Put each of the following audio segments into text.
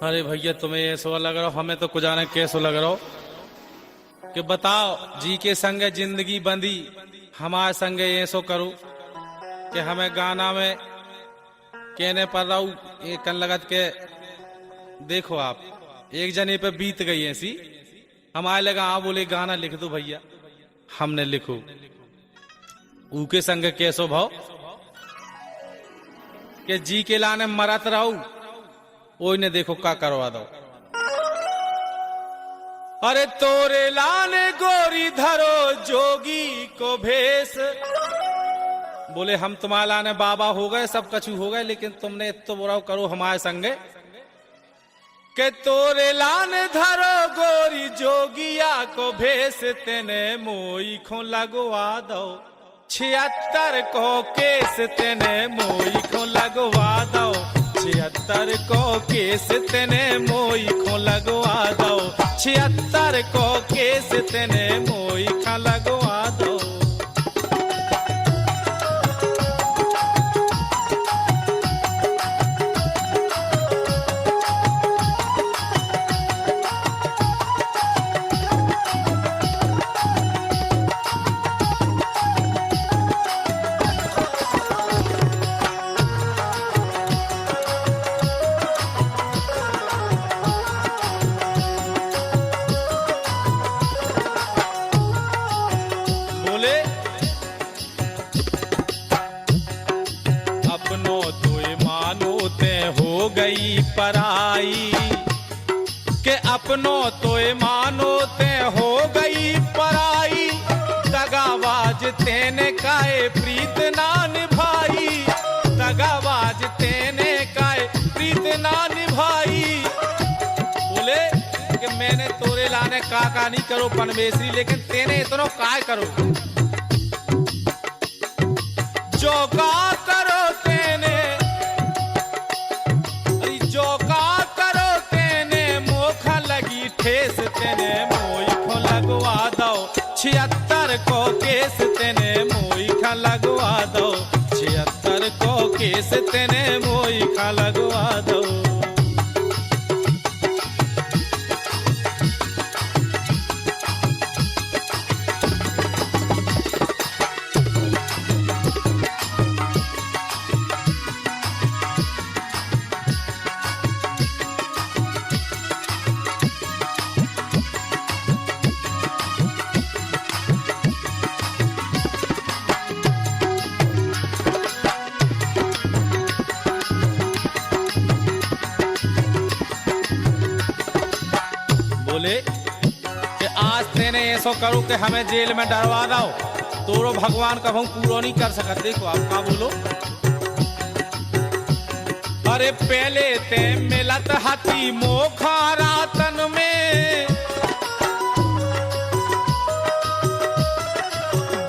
अरे भैया तुम्हें ऐसा लग रहा हो, हमें तो कुछ जाने कैसो लग रहा हो कि बताओ जी के संग जिंदगी बंदी, हमारे संग ऐसो करो कि हमें गाना में कहने पर रहा एक कन लगत के देखो आप एक जने पे बीत गई ऐसी, हमारे लगा हाँ बोले गाना लिख दो भैया, हमने लिखो ऊके संग कैसो भाव कि जी के लाने मरत रहो, ओई ने देखो का करवा दो। अरे तोरे लाने गोरी धरो जोगी को भेष, बोले हम तुम्हारे लाने बाबा हो गए, सब कछु हो गए, लेकिन तुमने तो बुरा करो हमारे संगे के तोरे लाने धरो गोरी जोगिया को भेष, तेने मोई खो लगवा दो 76 को केस, तेने मोई खो लगवा दो 76 को केस, तेने मोई खो लगवा दो 76 को केस, तेने मोई खा लगवा दो। गई पराई के अपनों तो मानो ते हो गई पराई, दगाबाज तेने काए प्रीत ना निभाई, दगाबाज तेने काए प्रीत ना निभाई। बोले कि मैंने तोरे लाने का नहीं करो पनवेसरी, लेकिन तेने इतनो काय करो जो का करो तेने, ठेस तेने मोई खो लगवा दो 76 को केस, तेने मोई खा लगवा दो 76 को केस, तेने मोई खा लगवा दो। बोले कि आज तेने ऐसा करो कि हमें जेल में डरवा दो, तोरो भगवान कभी पूरा नहीं कर सकते। देखो आप क्या बोलो, अरे पहले ते मिलत हाथी मोखारा तन में,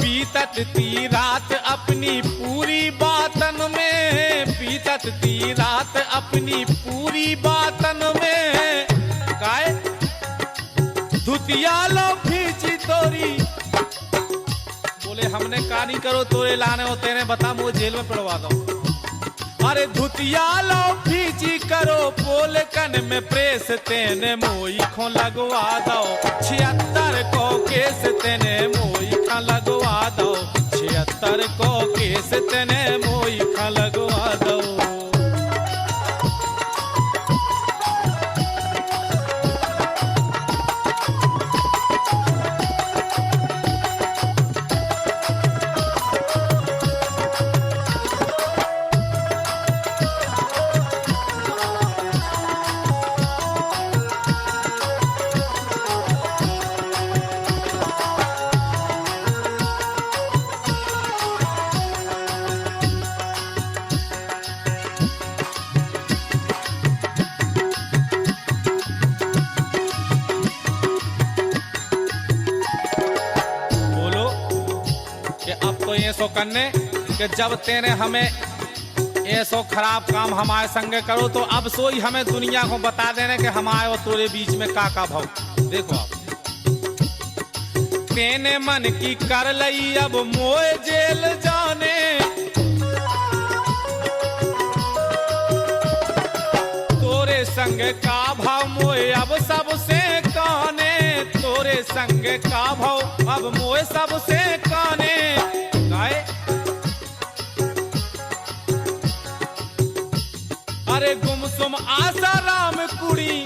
बीतत ती रात अपनी पूरी बातन में, बीतत ती रात अपनी पूरी बातन में, काय धुतिया लो भीची तोरी, बोले हमने का नहीं करो तोरे लाने हो, तेने बता मुझे जेल में पड़वा दो। अरे धुतिया लो भीची करो पोल कन में प्रेस, तेने मोई खो लगवा दो 76 को केस, तेने मोई खा लगवा दो 76 को केस, तेने मोई खा लगवा दो। सो करने कि जब तेने हमें ऐसो खराब काम हमारे संगे करो तो अब सोई हमें दुनिया को बता देने कि हमारे और तोरे बीच में का भाव। देखो आप तेने मन की कर लई अब मोए जेल जाने, तोरे संग का भाव मोए अब सबसे काने, तोरे संग का भाव अब मोए सबसे काने। गाए अरे गुमसुम आसाराम कुड़ी,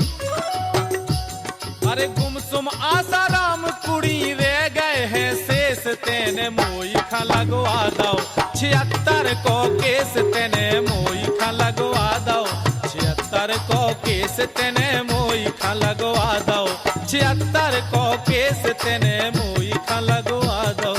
अरे गुमसुम आसाराम कुड़ी रह गए हैं शेष, तेने मोई खा लगवा दो 76 को केस, तेने मोई खा लगवा दो 76 को केस, तेने मोई खा लगवा दो 76 को केस, तेने मोई खा लगवा दो।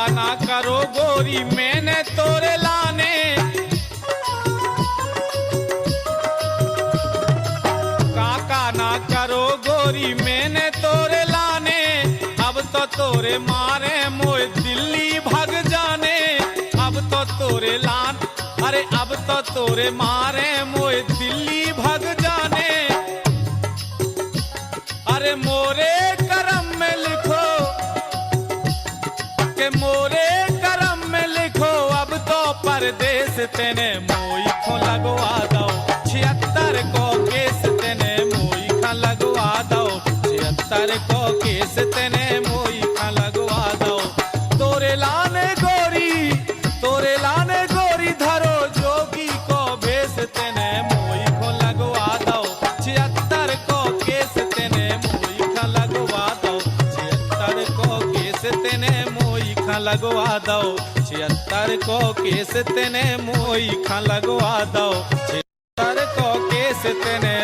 ना करो गोरी मैंने तोरे लाने, काका ना करो गोरी मैंने तोरे लाने, अब तो तोरे मारे मोए दिल्ली भाग जाने, अब तो तोरे लान, अरे अब तो तोरे मारे मोए दिल्ली भाग जाने। अरे मोरे करम में लिखो के मोरे करम में लिखो अब तो परदेस, तेने मोई खो लगवा दो 76 को केस, तेने मोई खा लगवा दो 76 को केस, तेने मोई खा लगवा दो। तोरे लाने गोरी धरो जोगी को भेस, तेने मोई खो लगवा दो 76 को केस, तेने मोई खा लगवा दो 76 को केस, तेने मोई खा लगवा दो 76 को केस, तेने मोई खा लगवा दो 76 को केस, तेने